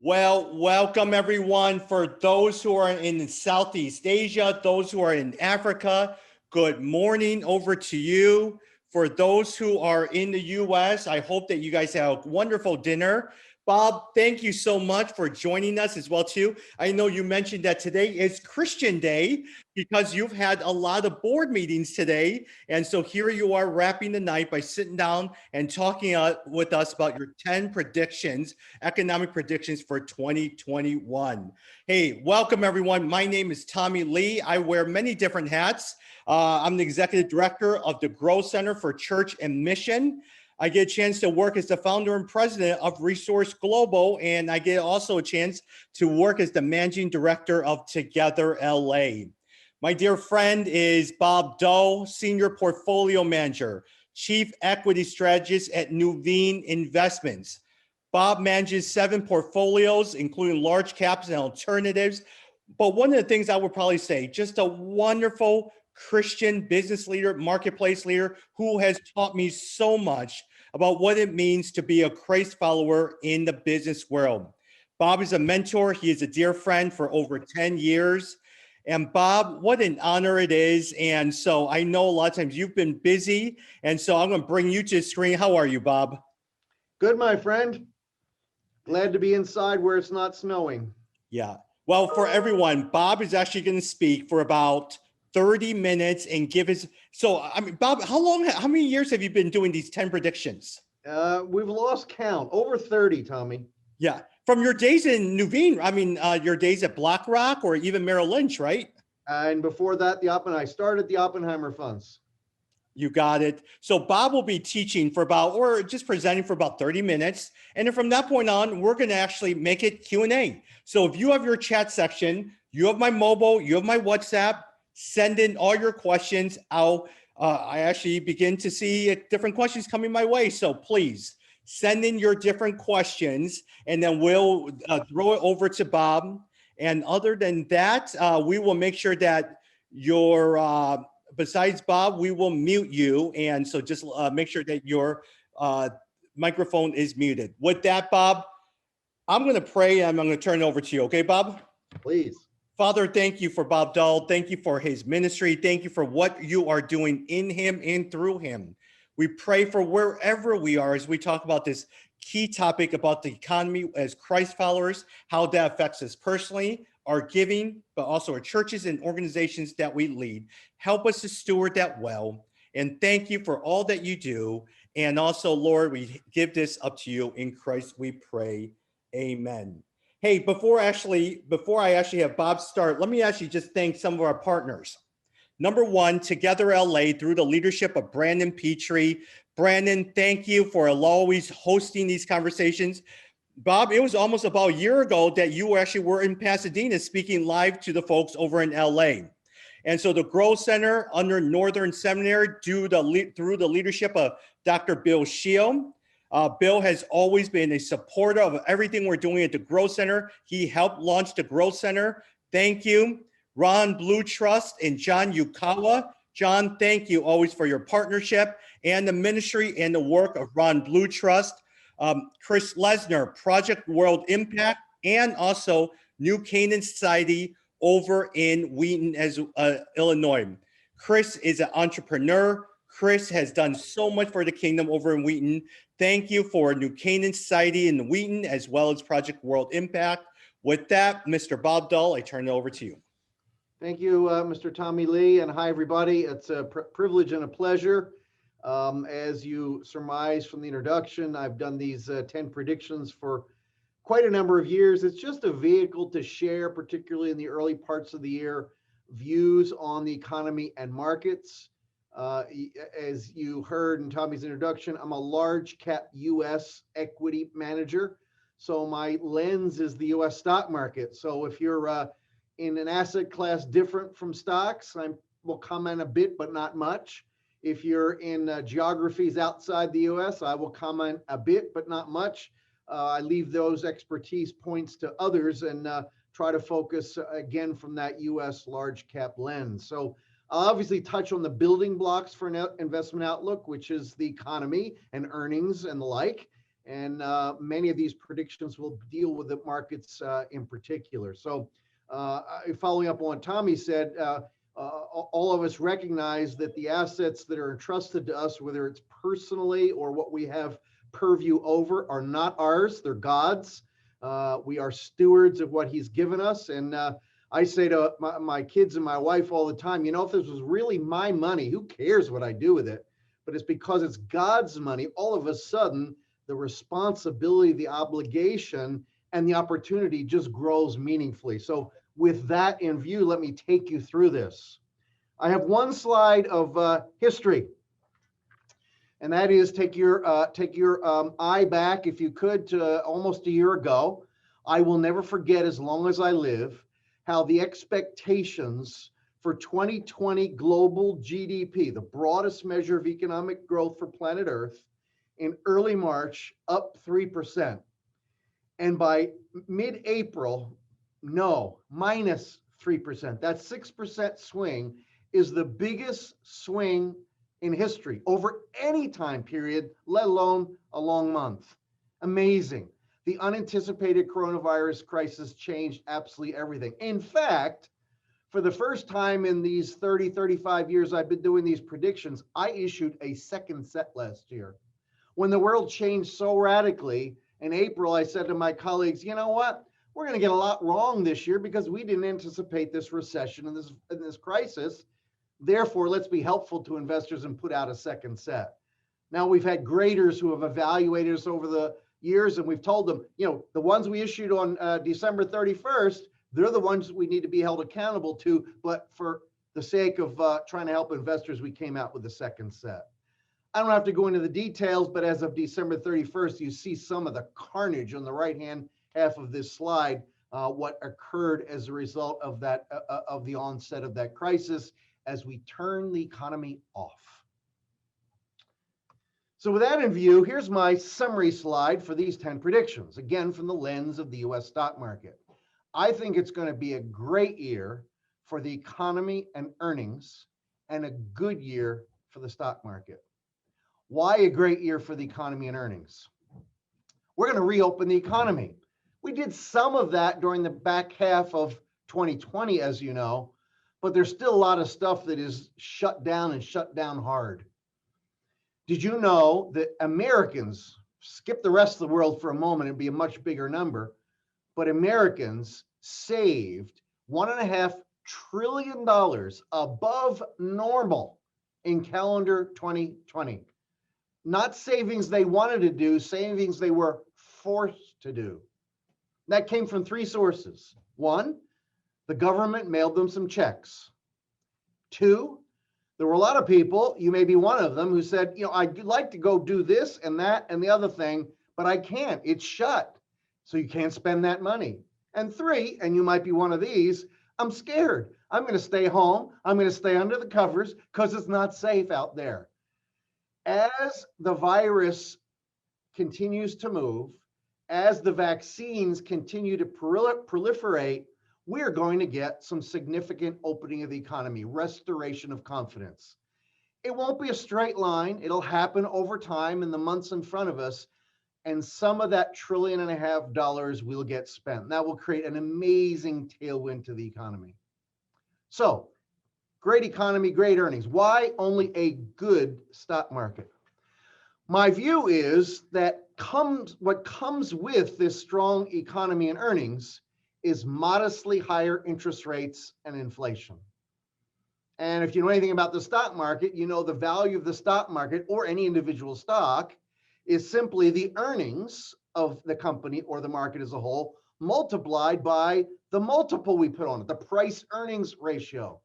Well, welcome everyone. For those who are in Southeast Asia, those who are in Africa, good morning over to you. For those who are in the US, I hope that you guys have a wonderful dinner. Bob, thank you so much for joining us as well too. I know you mentioned that today is Christian Day because you've had a lot of board meetings today. And so here you are wrapping the night by sitting down and talking with us about your 10 predictions, economic predictions for 2021. Hey, welcome everyone. My name is Tommy Lee. I wear many different hats. I'm the executive director of the Growth Center for Church and Mission. I get a chance to work as the founder and president of Resource Global, and I get also a chance to work as the managing director of Together LA. My dear friend is Bob Dull, senior portfolio manager, chief equity strategist at Nuveen Investments. Bob manages 7 portfolios, including large caps and alternatives. But one of the things I would probably say, just a wonderful Christian business leader, marketplace leader, who has taught me so much about what it means to be a Christ follower in the business world. Bob is a mentor. He is a dear friend for over 10 years. And Bob, what an honor it is. And so I know a lot of times you've been busy. And so I'm going to bring you to the screen. How are you, Bob? Good, my friend. Glad to be inside where it's not snowing. Yeah. Well, for everyone, Bob is actually going to speak for about 30 minutes and give his, so I mean, Bob, how many years have you been doing these 10 predictions? We've lost count, over 30, Tommy. Yeah, from your days in Nuveen, I mean, your days at BlackRock or even Merrill Lynch, right? And before that, I started the Oppenheimer funds. You got it. So Bob will be teaching for about, or just presenting for about 30 minutes. And then from that point on, we're going to actually make it Q&A. So if you have your chat section, you have my mobile, you have my WhatsApp, send in all your questions. I actually begin to see different questions coming my way. So please send in your different questions and then we'll throw it over to Bob. And other than that, we will make sure that your, besides Bob, we will mute you. And so just make sure that your microphone is muted. With that, Bob, I'm going to pray and I'm going to turn it over to you. Okay, Bob? Please. Father, thank you for Bob Dull. Thank you for his ministry. Thank you for what you are doing in him and through him. We pray for wherever we are as we talk about this key topic about the economy as Christ followers, how that affects us personally, our giving, but also our churches and organizations that we lead. Help us to steward that well. And thank you for all that you do. And also, Lord, we give this up to you. In Christ we pray. Amen. Hey, before I actually have Bob start, let me actually just thank some of our partners. Number one, Together LA, through the leadership of Brandon Petrie. Brandon, thank you for always hosting these conversations. Bob, it was almost about a year ago that you actually were in Pasadena speaking live to the folks over in LA. And so the Growth Center under Northern Seminary, through the leadership of Dr. Bill Shield. Bill has always been a supporter of everything we're doing at the Growth Center. He helped launch the Growth Center. Thank you. Ron Blue Trust and John Yukawa. John, thank you always for your partnership and the ministry and the work of Ron Blue Trust. Chris Lesnar, Project World Impact, and also New Canaan Society over in Wheaton, Illinois. Chris is an entrepreneur. Chris has done so much for the kingdom over in Wheaton. Thank you for New Canaan Society in Wheaton, as well as Project World Impact. With that, Mr. Bob Dull, I turn it over to you. Thank you, Mr. Tommy Lee, and hi, everybody. It's a privilege and a pleasure. As you surmise from the introduction, I've done these 10 predictions for quite a number of years. It's just a vehicle to share, particularly in the early parts of the year, views on the economy and markets. As you heard in Tommy's introduction, I'm a large cap US equity manager. So my lens is the US stock market. So if you're in an asset class different from stocks, I will comment a bit, but not much. If you're in geographies outside the US, I will comment a bit, but not much. I leave those expertise points to others and try to focus again from that US large cap lens. So I'll obviously touch on the building blocks for an investment outlook, which is the economy and earnings and the like. And many of these predictions will deal with the markets in particular. So following up on what Tommy said, all of us recognize that the assets that are entrusted to us, whether it's personally or what we have purview over, are not ours, they're God's. We are stewards of what he's given us. And I say to my kids and my wife all the time, you know, if this was really my money, who cares what I do with it? But it's because it's God's money, all of a sudden, the responsibility, the obligation, and the opportunity just grows meaningfully. So with that in view, let me take you through this. I have one slide of history, and that is take your eye back, if you could, to almost a year ago. I will never forget, as long as I live, how the expectations for 2020 global GDP, the broadest measure of economic growth for planet Earth, in early March, up 3%. And by mid-April, no, minus 3%. That 6% swing is the biggest swing in history over any time period, let alone a long month. Amazing. The unanticipated coronavirus crisis changed absolutely everything. In fact, for the first time in these 30, 35 years I've been doing these predictions, I issued a second set last year. When the world changed so radically, in April, I said to my colleagues, you know what? We're going to get a lot wrong this year because we didn't anticipate this recession and this crisis. Therefore, let's be helpful to investors and put out a second set. Now, we've had graders who have evaluated us over the years, and we've told them, you know, the ones we issued on December 31st, they're the ones we need to be held accountable to. But for the sake of trying to help investors, we came out with a second set. I don't have to go into the details, but as of December 31st, you see some of the carnage on the right-hand half of this slide, what occurred as a result of that, of the onset of that crisis as we turn the economy off. So with that in view, here's my summary slide for these 10 predictions, again, from the lens of the US stock market. I think it's going to be a great year for the economy and earnings, and a good year for the stock market. Why a great year for the economy and earnings? We're going to reopen the economy. We did some of that during the back half of 2020, as you know, but there's still a lot of stuff that is shut down and shut down hard. Did you know that Americans, skip the rest of the world for a moment, it'd be a much bigger number, but Americans saved $1.5 trillion above normal in calendar 2020. Not savings they wanted to do, savings they were forced to do. That came from three sources. One, the government mailed them some checks. Two, there were a lot of people, you may be one of them, who said, you know, I'd like to go do this and that and the other thing, but I can't, it's shut. So you can't spend that money. And three, and you might be one of these, I'm scared. I'm going to stay home. I'm going to stay under the covers because it's not safe out there. As the virus continues to move, as the vaccines continue to proliferate, we're going to get some significant opening of the economy, restoration of confidence. It won't be a straight line. It'll happen over time in the months in front of us. And some of that $1.5 trillion will get spent. That will create an amazing tailwind to the economy. So, great economy, great earnings. Why only a good stock market? My view is that what comes with this strong economy and earnings is modestly higher interest rates and inflation. And if you know anything about the stock market, you know the value of the stock market or any individual stock is simply the earnings of the company or the market as a whole multiplied by the multiple we put on it, the price earnings ratio.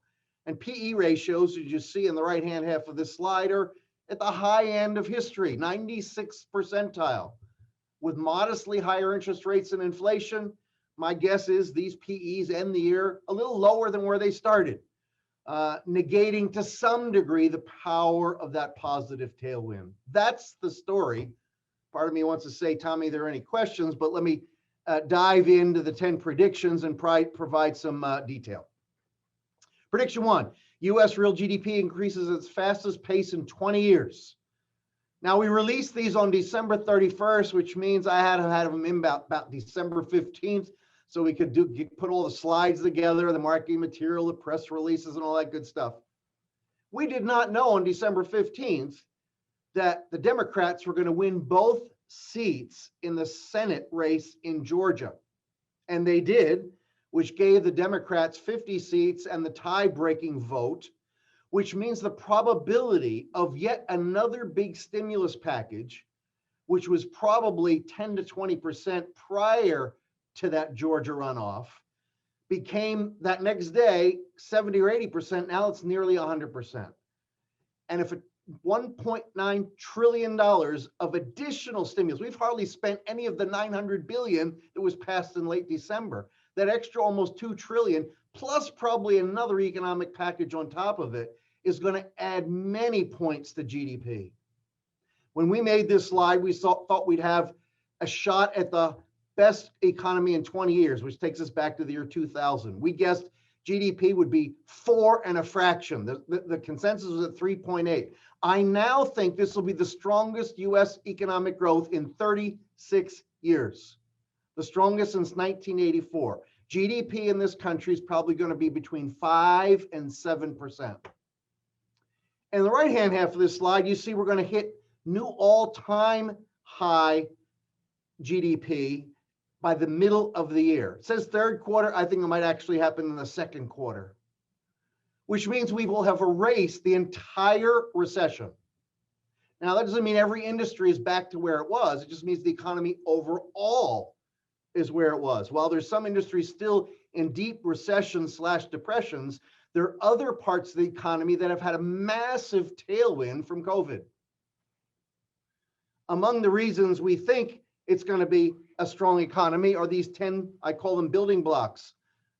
And PE ratios, as you see in the right-hand half of this slide, are at the high end of history, 96th percentile. With modestly higher interest rates and inflation, my guess is these PEs end the year a little lower than where they started, negating to some degree the power of that positive tailwind. That's the story. Part of me wants to say, Tommy, there are any questions, but let me dive into the 10 predictions and provide some detail. Prediction one, U.S. real GDP increases at its fastest pace in 20 years. Now, we released these on December 31st, which means I had to have them in about December 15th, so we could put all the slides together, the marketing material, the press releases, and all that good stuff. We did not know on December 15th that the Democrats were going to win both seats in the Senate race in Georgia. And they did, which gave the Democrats 50 seats and the tie-breaking vote, which means the probability of yet another big stimulus package, which was probably 10 to 20% prior to that Georgia runoff, became that next day 70 or 80%. Now it's nearly 100%. And if $1.9 trillion of additional stimulus, we've hardly spent any of the $900 billion that was passed in late December. That extra almost $2 trillion, plus probably another economic package on top of it, is going to add many points to GDP. When we made this slide, we thought we'd have a shot at the best economy in 20 years, which takes us back to the year 2000. We guessed GDP would be 4 and a fraction. The consensus was at 3.8. I now think this will be the strongest US economic growth in 36 years, the strongest since 1984. GDP in this country is probably going to be between 5 and 7%. In the right-hand half of this slide, you see we're going to hit new all-time high GDP by the middle of the year. It says third quarter. I think it might actually happen in the second quarter, which means we will have erased the entire recession. Now, that doesn't mean every industry is back to where it was. It just means the economy overall is where it was. While there's some industries still in deep recession/depressions, there are other parts of the economy that have had a massive tailwind from COVID. Among the reasons we think it's going to be a strong economy are these 10, I call them building blocks.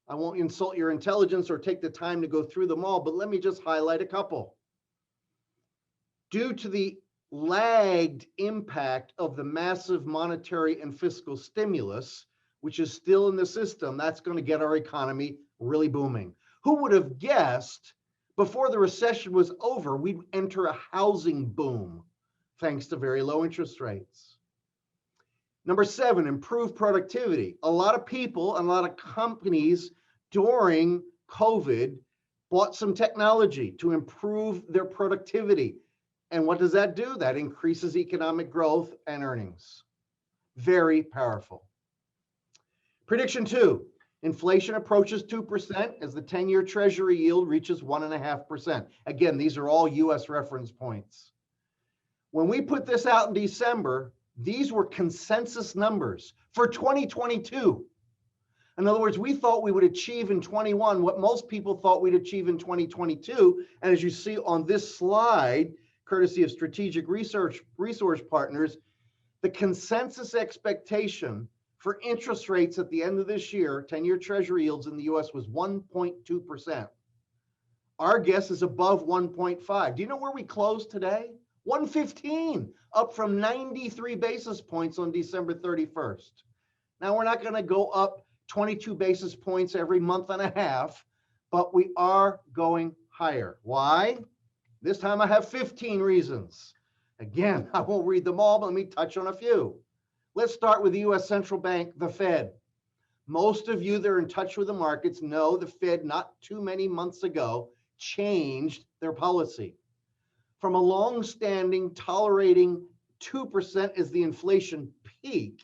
I won't insult your intelligence or take the time to go through them all, but let me just highlight a couple. Due to the lagged impact of the massive monetary and fiscal stimulus, which is still in the system, that's going to get our economy really booming. Who would have guessed before the recession was over, we'd enter a housing boom thanks to very low interest rates? Number 7, improve productivity. A lot of people and a lot of companies during COVID bought some technology to improve their productivity. And what does that do? That increases economic growth and earnings. Very powerful. Prediction 2, inflation approaches 2% as the 10-year Treasury yield reaches 1.5%. Again, these are all US reference points. When we put this out in December, these were consensus numbers for 2022. In other words, we thought we would achieve in 21 what most people thought we'd achieve in 2022. And as you see on this slide, courtesy of Strategic Resource Partners, the consensus expectation for interest rates at the end of this year, 10-year Treasury yields in the US was 1.2%. Our guess is above 1.5. Do you know where we closed today? 115, up from 93 basis points on December 31st. Now, we're not going to go up 22 basis points every month and a half, but we are going higher. Why? This time I have 15 reasons. Again, I won't read them all, but let me touch on a few. Let's start with the US Central Bank, the Fed. Most of you that are in touch with the markets know the Fed not too many months ago changed their policy. From a long-standing tolerating 2% as the inflation peak,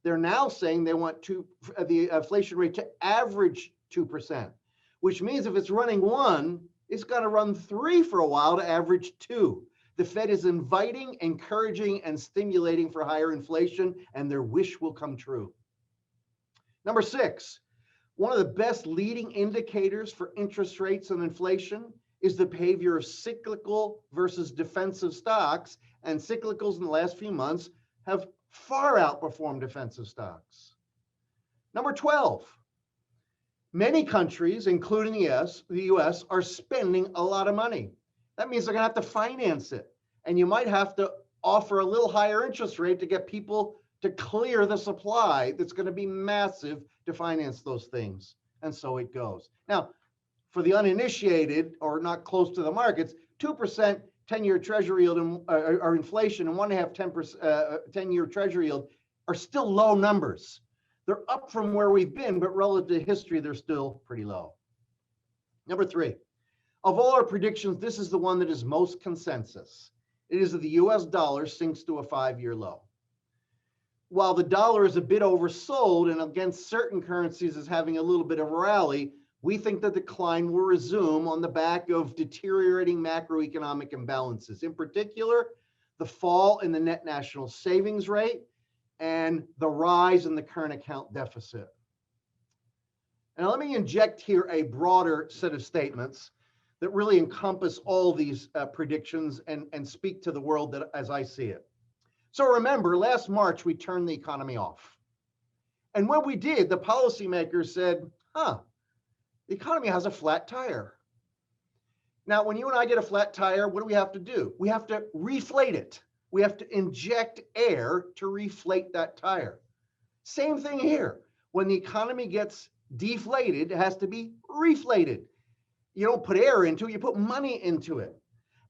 they're now saying they want the inflation rate to average 2%, which means if it's running 1, it's got to run 3 for a while to average 2. The Fed is inviting, encouraging, and stimulating for higher inflation, and their wish will come true. Number 6, one of the best leading indicators for interest rates and inflation is the behavior of cyclical versus defensive stocks, and cyclicals in the last few months have far outperformed defensive stocks. Number 12, many countries, including the US, are spending a lot of money. That means they're going to have to finance it, and you might have to offer a little higher interest rate to get people to clear the supply that's going to be massive to finance those things, and so it goes. Now, for the uninitiated or not close to the markets, 2% 10-year treasury yield or inflation and 1.5% 10-year treasury yield are still low numbers. They're up from where we've been, but relative to history, they're still pretty low. Number 3, of all our predictions, this is the one that is most consensus. It is that the US dollar sinks to a 5-year low. While the dollar is a bit oversold and against certain currencies is having a little bit of a rally, we think the decline will resume on the back of deteriorating macroeconomic imbalances. In particular, the fall in the net national savings rate and the rise in the current account deficit. And let me inject here a broader set of statements that really encompass all these predictions and speak to the world that as I see it. So remember, last March, we turned the economy off. And when we did, the policymakers said, the economy has a flat tire. Now, when you and I get a flat tire, what do we have to do? We have to reflate it. We have to inject air to reflate that tire. Same thing here. When the economy gets deflated, it has to be reflated. You don't put air into it, you put money into it.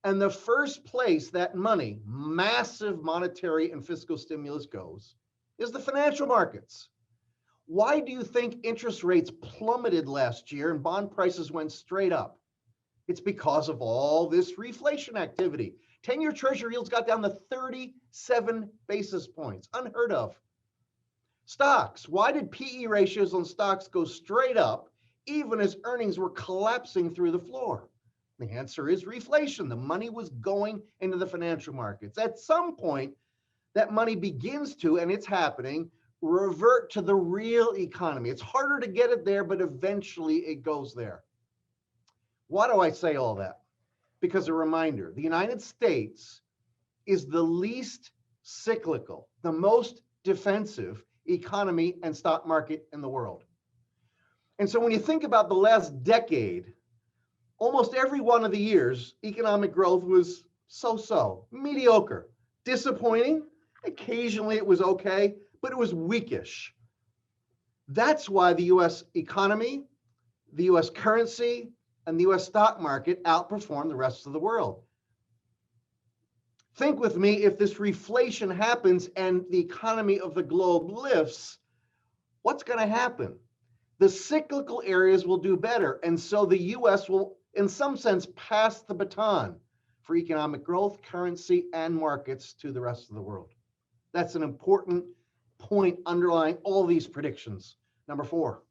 And the first place that money, massive monetary and fiscal stimulus goes, is the financial markets. Why do you think interest rates plummeted last year and bond prices went straight up? It's because of all this reflation activity. 10-year treasury yields got down to 37 basis points, unheard of. Stocks, why did PE ratios on stocks go straight up even as earnings were collapsing through the floor? The answer is reflation. The money was going into the financial markets. At some point, that money begins to, and it's happening, revert to the real economy. It's harder to get it there, but eventually it goes there. Why do I say all that? Because a reminder, the United States is the least cyclical, the most defensive economy and stock market in the world. And so when you think about the last decade, almost every one of the years, economic growth was so-so, mediocre, disappointing. Occasionally it was okay, but it was weakish. That's why the US economy, the US currency, and the US stock market outperformed the rest of the world. Think with me, if this reflation happens and the economy of the globe lifts, what's going to happen? The cyclical areas will do better. And so the US will, in some sense, pass the baton for economic growth, currency, and markets to the rest of the world. That's an important point underlying all these predictions. Number 4,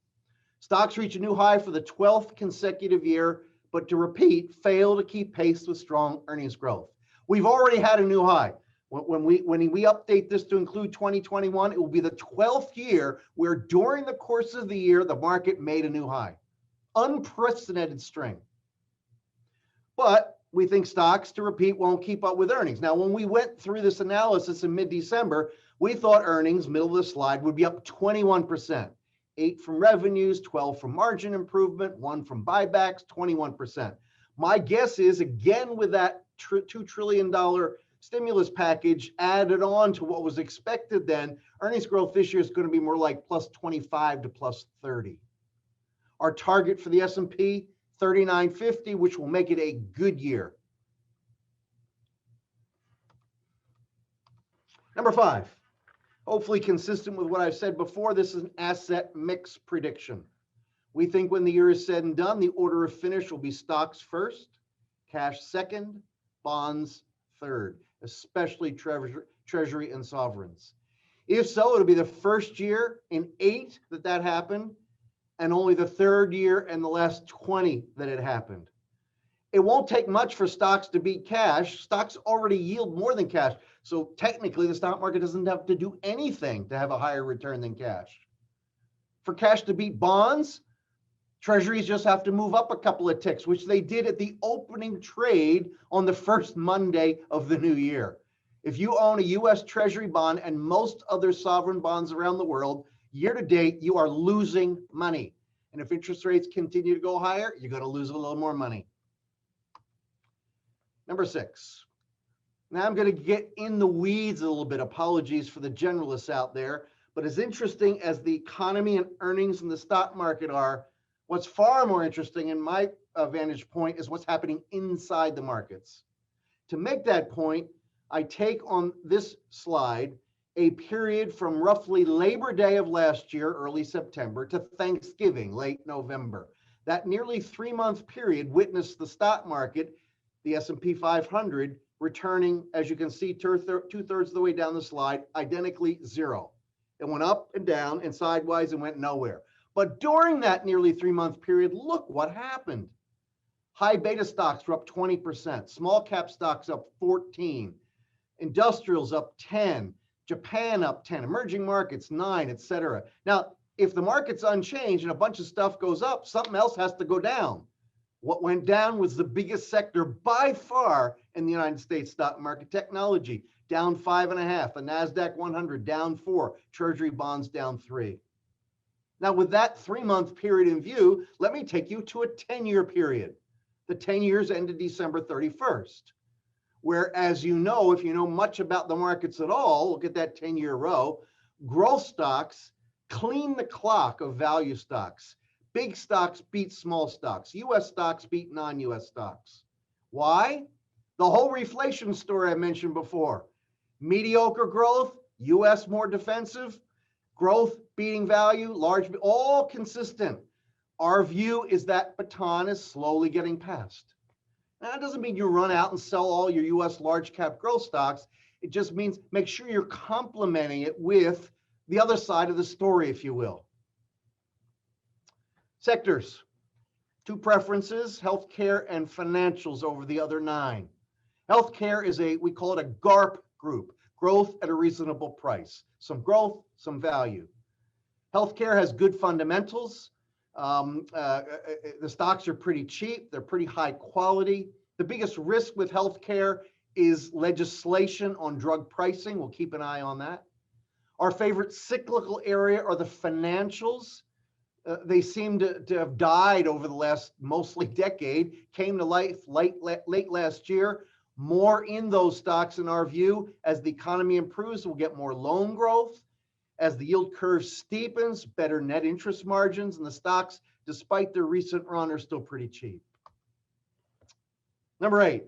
stocks reach a new high for the 12th consecutive year, but to repeat, fail to keep pace with strong earnings growth. We've already had a new high. When we update this to include 2021, it will be the 12th year where during the course of the year, the market made a new high. Unprecedented strength. But we think stocks, to repeat, won't keep up with earnings. Now, when we went through this analysis in mid-December, we thought earnings, middle of the slide, would be up 21%. 8 from revenues, 12 from margin improvement, 1 from buybacks, 21%. My guess is, again, with that $2 trillion stimulus package added on to what was expected then, earnings growth this year is going to be more like plus 25 to plus 30. Our target for the S&P, 3950, which will make it a good year. Number 5, hopefully consistent with what I've said before, this is an asset mix prediction. We think when the year is said and done, the order of finish will be stocks first, cash second, bonds third, especially treasury and sovereigns. If so, it'll be the first year in 8 that happened, and only the third year and the last 20 that it happened. It won't take much for stocks to beat cash. Stocks already yield more than cash. So technically, the stock market doesn't have to do anything to have a higher return than cash. For cash to beat bonds, treasuries just have to move up a couple of ticks, which they did at the opening trade on the first Monday of the new year. If you own a US Treasury bond and most other sovereign bonds around the world, year to date, you are losing money. And if interest rates continue to go higher, you're going to lose a little more money. Number 6. Now I'm going to get in the weeds a little bit. Apologies for the generalists out there. But as interesting as the economy and earnings in the stock market are, what's far more interesting in my vantage point is what's happening inside the markets. To make that point, I take on this slide a period from roughly Labor Day of last year, early September, to Thanksgiving, late November. That nearly 3-month period witnessed the stock market, the S&P 500, returning, as you can see, two-thirds of the way down the slide, identically zero. It went up and down and sideways and went nowhere. But during that nearly 3-month period, look what happened. High beta stocks were up 20%, small cap stocks up 14%, industrials up 10%, Japan up 10%, emerging markets 9%, etc. Now, if the market's unchanged and a bunch of stuff goes up, something else has to go down. What went down was the biggest sector by far in the United States stock market, technology, down 5.5%, the NASDAQ 100 down 4%, Treasury bonds down 3%. Now, with that 3-month period in view, let me take you to a 10-year period. The 10 years ended December 31st, where, as you know, if you know much about the markets at all, look at that 10-year row, growth stocks clean the clock of value stocks. Big stocks beat small stocks. U.S. stocks beat non-U.S. stocks. Why? The whole reflation story I mentioned before. Mediocre growth, U.S. more defensive, growth beating value, large, all consistent. Our view is that baton is slowly getting passed. Now, that doesn't mean you run out and sell all your U.S. large cap growth stocks. It just means make sure you're complementing it with the other side of the story, if you will. Sectors, 2 preferences, healthcare and financials over the other 9. Healthcare is we call it a GARP group, growth at a reasonable price. Some growth, some value. Healthcare has good fundamentals. The stocks are pretty cheap. They're pretty high quality. The biggest risk with healthcare is legislation on drug pricing. We'll keep an eye on that. Our favorite cyclical area are the financials. They seem to have died over the last mostly decade, came to life late last year. More in those stocks in our view. As the economy improves, we'll get more loan growth. As the yield curve steepens, better net interest margins, and the stocks, despite their recent run, are still pretty cheap. Number 8,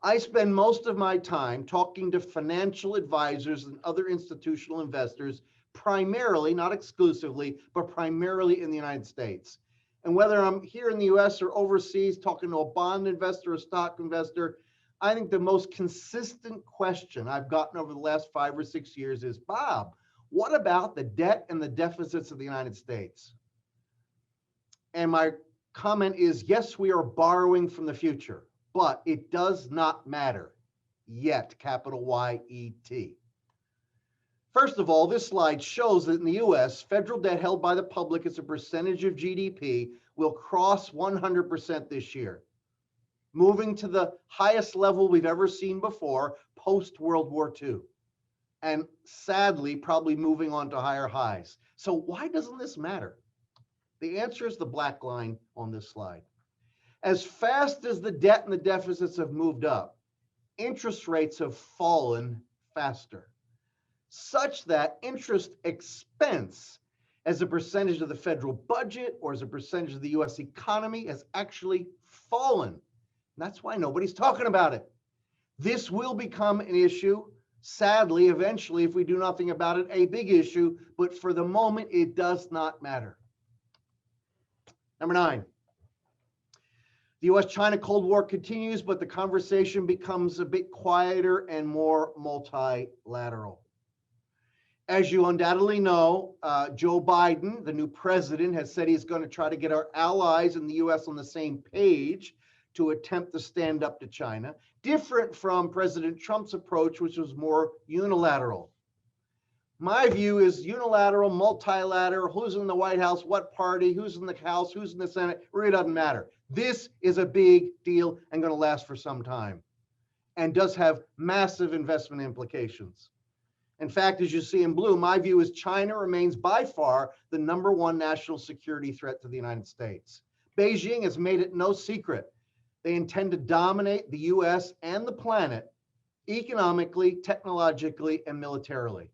I spend most of my time talking to financial advisors and other institutional investors, primarily, not exclusively, but primarily in the United States. And whether I'm here in the US or overseas talking to a bond investor, a stock investor, I think the most consistent question I've gotten over the last 5 or 6 years is, Bob, what about the debt and the deficits of the United States? And my comment is, yes, we are borrowing from the future, but it does not matter yet, capital Y-E-T. First of all, this slide shows that in the US, federal debt held by the public as a percentage of GDP will cross 100% this year, moving to the highest level we've ever seen before, post-World War II. And sadly, probably moving on to higher highs. So why doesn't this matter? The answer is the black line on this slide. As fast as the debt and the deficits have moved up, interest rates have fallen faster, such that interest expense as a percentage of the federal budget or as a percentage of the US economy has actually fallen. That's why nobody's talking about it. This will become an issue, sadly, eventually, if we do nothing about it, a big issue, but for the moment, it does not matter. Number 9, the US-China Cold War continues, but the conversation becomes a bit quieter and more multilateral. As you undoubtedly know, Joe Biden, the new president, has said he's going to try to get our allies in the US on the same page to attempt to stand up to China, different from President Trump's approach, which was more unilateral. My view is unilateral, multilateral, who's in the White House, what party, who's in the House, who's in the Senate, really doesn't matter. This is a big deal and going to last for some time and does have massive investment implications. In fact, as you see in blue, my view is China remains by far the #1 national security threat to the United States. Beijing has made it no secret. They intend to dominate the US and the planet economically, technologically, and militarily.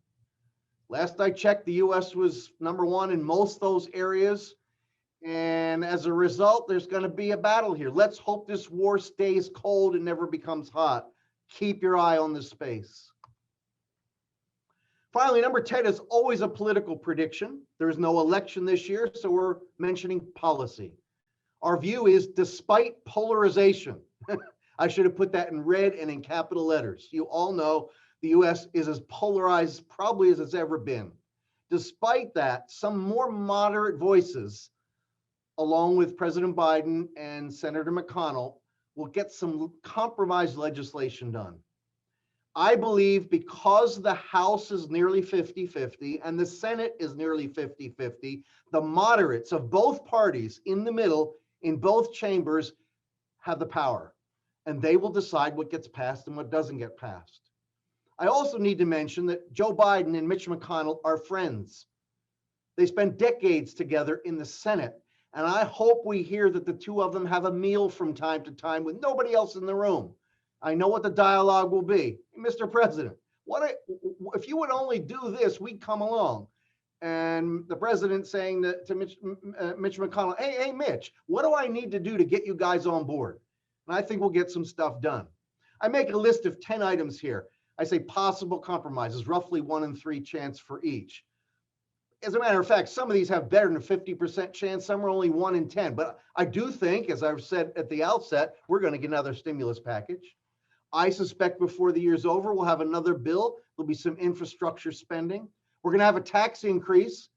Last I checked, the US was #1 in most of those areas. And as a result, there's going to be a battle here. Let's hope this war stays cold and never becomes hot. Keep your eye on this space. Finally, number 10 is always a political prediction. There's no election this year, so we're mentioning policy. Our view is, despite polarization, I should have put that in red and in capital letters. You all know the US is as polarized probably as it's ever been. Despite that, some more moderate voices, along with President Biden and Senator McConnell, will get some compromise legislation done. I believe because the House is nearly 50-50 and the Senate is nearly 50-50, the moderates of both parties in the middle, in both chambers, have the power. And they will decide what gets passed and what doesn't get passed. I also need to mention that Joe Biden and Mitch McConnell are friends. They spent decades together in the Senate. And I hope we hear that the two of them have a meal from time to time with nobody else in the room. I know what the dialogue will be. Mr. President, if you would only do this, we'd come along. And the president saying to Mitch McConnell, hey, Mitch, what do I need to do to get you guys on board? And I think we'll get some stuff done. I make a list of 10 items here. I say possible compromises, roughly 1 in 3 chance for each. As a matter of fact, some of these have better than a 50% chance. Some are only 1 in 10. But I do think, as I've said at the outset, we're going to get another stimulus package. I suspect before the year's over, we'll have another bill. There'll be some infrastructure spending. We're going to have a tax increase,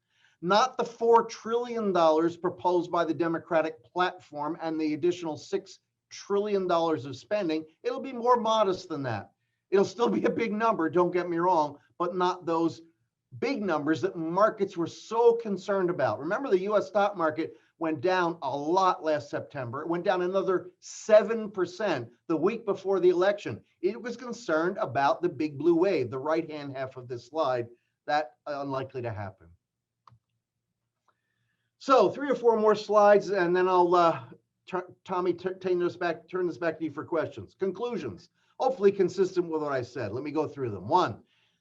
not the $4 trillion proposed by the Democratic platform and the additional $6 trillion of spending. It'll be more modest than that. It'll still be a big number, don't get me wrong, but not those big numbers that markets were so concerned about. Remember, the US stock market went down a lot last September. It went down another 7% the week before the election. It was concerned about the big blue wave, the right-hand half of this slide. That unlikely to happen. So 3 or 4 more slides, and then I'll, Tommy, turn this back to you for questions. Conclusions, hopefully consistent with what I said. Let me go through them. 1,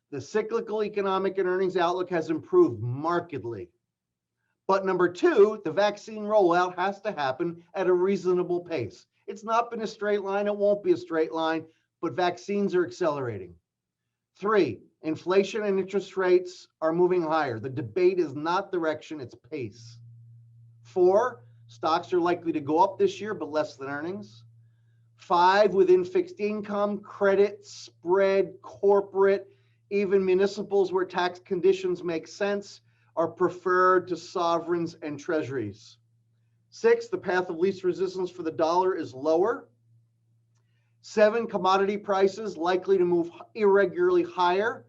the cyclical economic and earnings outlook has improved markedly. But number 2, the vaccine rollout has to happen at a reasonable pace. It's not been a straight line. It won't be a straight line, but vaccines are accelerating. 3, inflation and interest rates are moving higher. The debate is not direction, it's pace. 4, stocks are likely to go up this year, but less than earnings. 5, within fixed income, credit, spread, corporate, even municipals where tax conditions make sense, are preferred to sovereigns and treasuries. 6, the path of least resistance for the dollar is lower. 7, commodity prices likely to move irregularly higher.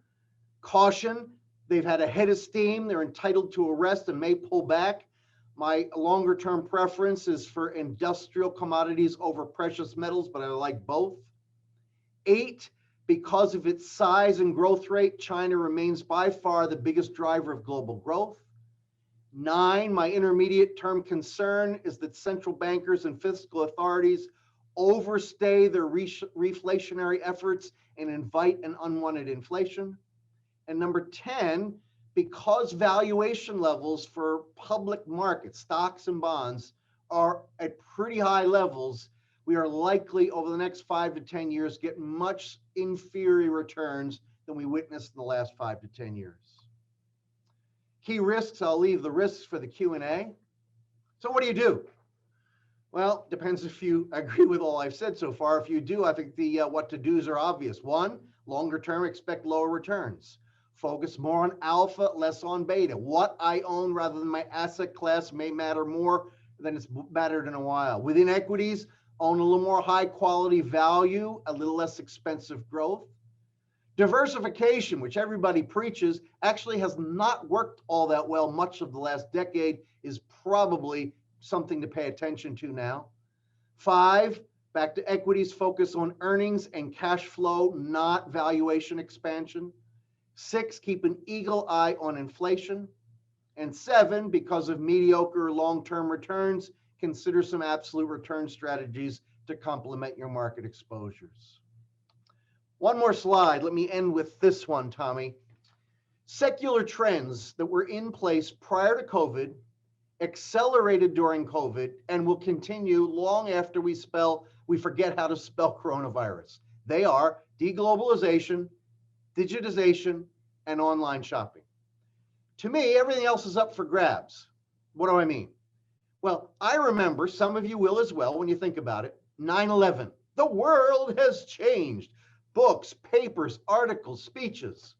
Caution, they've had a head of steam. They're entitled to a rest and may pull back. My longer term preference is for industrial commodities over precious metals, but I like both. 8, because of its size and growth rate, China remains by far the biggest driver of global growth. 9, my intermediate term concern is that central bankers and fiscal authorities overstay their reflationary efforts and invite an unwanted inflation. And number 10, because valuation levels for public markets, stocks and bonds, are at pretty high levels, we are likely over the next 5 to 10 years get much inferior returns than we witnessed in the last 5 to 10 years. Key risks, I'll leave the risks for the Q&A. So what do you do? Well, depends if you agree with all I've said so far. If you do, I think the what to do's are obvious. 1, longer term, expect lower returns. Focus more on alpha, less on beta. What I own rather than my asset class may matter more than it's mattered in a while. Within equities, own a little more high quality value, a little less expensive growth. Diversification, which everybody preaches, actually has not worked all that well much of the last decade, is probably something to pay attention to now. 5, back to equities, focus on earnings and cash flow, not valuation expansion. 6, keep an eagle eye on inflation. And 7, because of mediocre long-term returns, consider some absolute return strategies to complement your market exposures. One more slide. Let me end with this one, Tommy. Secular trends that were in place prior to COVID accelerated during COVID, and will continue long after we forget how to spell coronavirus. They are deglobalization, digitization, and online shopping. To me, everything else is up for grabs. What do I mean? Well, I remember, some of you will as well, when you think about it, 9/11. The world has changed. Books, papers, articles, speeches.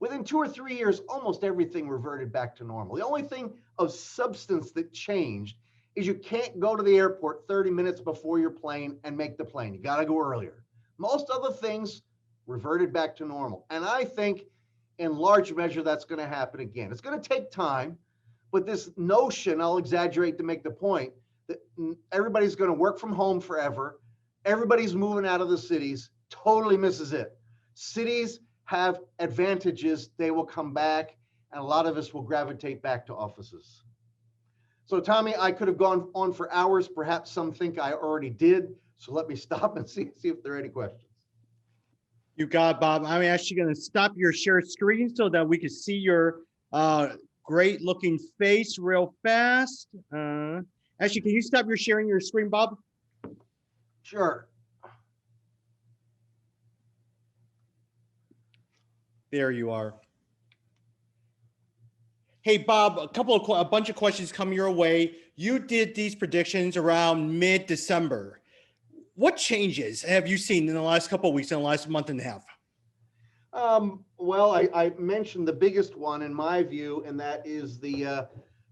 Within 2 or 3 years, almost everything reverted back to normal. The only thing of substance that changed is you can't go to the airport 30 minutes before your plane and make the plane. You got to go earlier. Most other things reverted back to normal. And I think in large measure, that's going to happen again. It's going to take time, but this notion, I'll exaggerate to make the point, that everybody's going to work from home forever, everybody's moving out of the cities, totally misses it. Cities have advantages, they will come back, and a lot of us will gravitate back to offices. So Tommy, I could have gone on for hours. Perhaps some think I already did. So let me stop and see if there are any questions. You got it, Bob. I'm actually going to stop your share screen so that we can see your great looking face real fast. Actually, can you stop your sharing your screen, Bob? Sure. There you are. Hey, Bob, a bunch of questions come your way. You did these predictions around mid-December. What changes have you seen in the last couple of weeks, in the last month and a half? Well, I mentioned the biggest one in my view, and that is the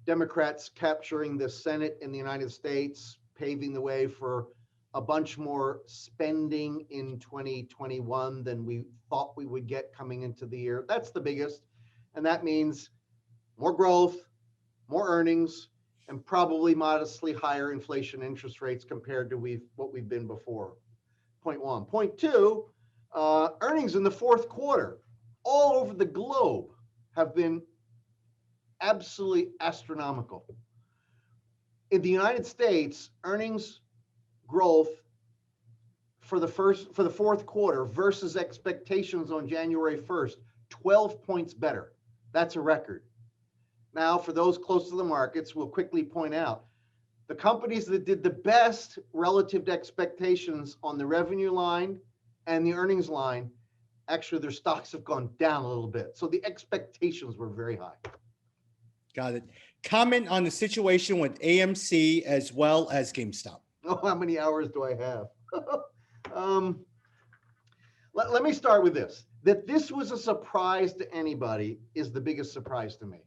Democrats capturing the Senate in the United States, paving the way for a bunch more spending in 2021 than we thought we would get coming into the year. That's the biggest. And that means more growth, more earnings, and probably modestly higher inflation interest rates compared to what we've been before. Point one. Point two, earnings in the fourth quarter all over the globe have been absolutely astronomical. In the United States, earnings growth for the fourth quarter versus expectations on January 1st, 12 points better. That's a record. Now, for those close to the markets, we'll quickly point out the companies that did the best relative to expectations on the revenue line and the earnings line, actually their stocks have gone down a little bit. So the expectations were very high. Got it. Comment on the situation with AMC as well as GameStop. Oh, how many hours do I have? Let me start with this. That this was a surprise to anybody is the biggest surprise to me.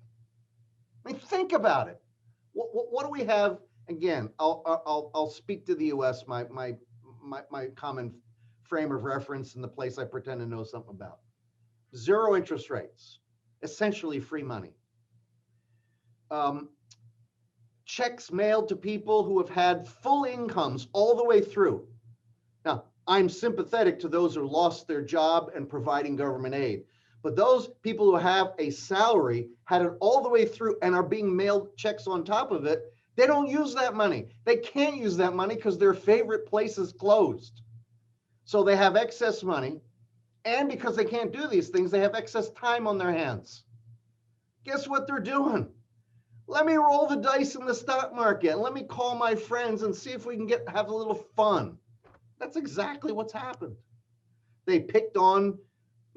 I mean, think about it. What do we have? Again, I'll speak to the U.S., my common frame of reference and the place I pretend to know something about. Zero interest rates, essentially free money. Checks mailed to people who have had full incomes all the way through. Now, I'm sympathetic to those who lost their job and providing government aid. But those people who have a salary had it all the way through and are being mailed checks on top of it. They don't use that money. They can't use that money because their favorite place is closed. So they have excess money. And because they can't do these things, they have excess time on their hands. Guess what they're doing? Let me roll the dice in the stock market and let me call my friends and see if we can have a little fun. That's exactly what's happened. They picked on,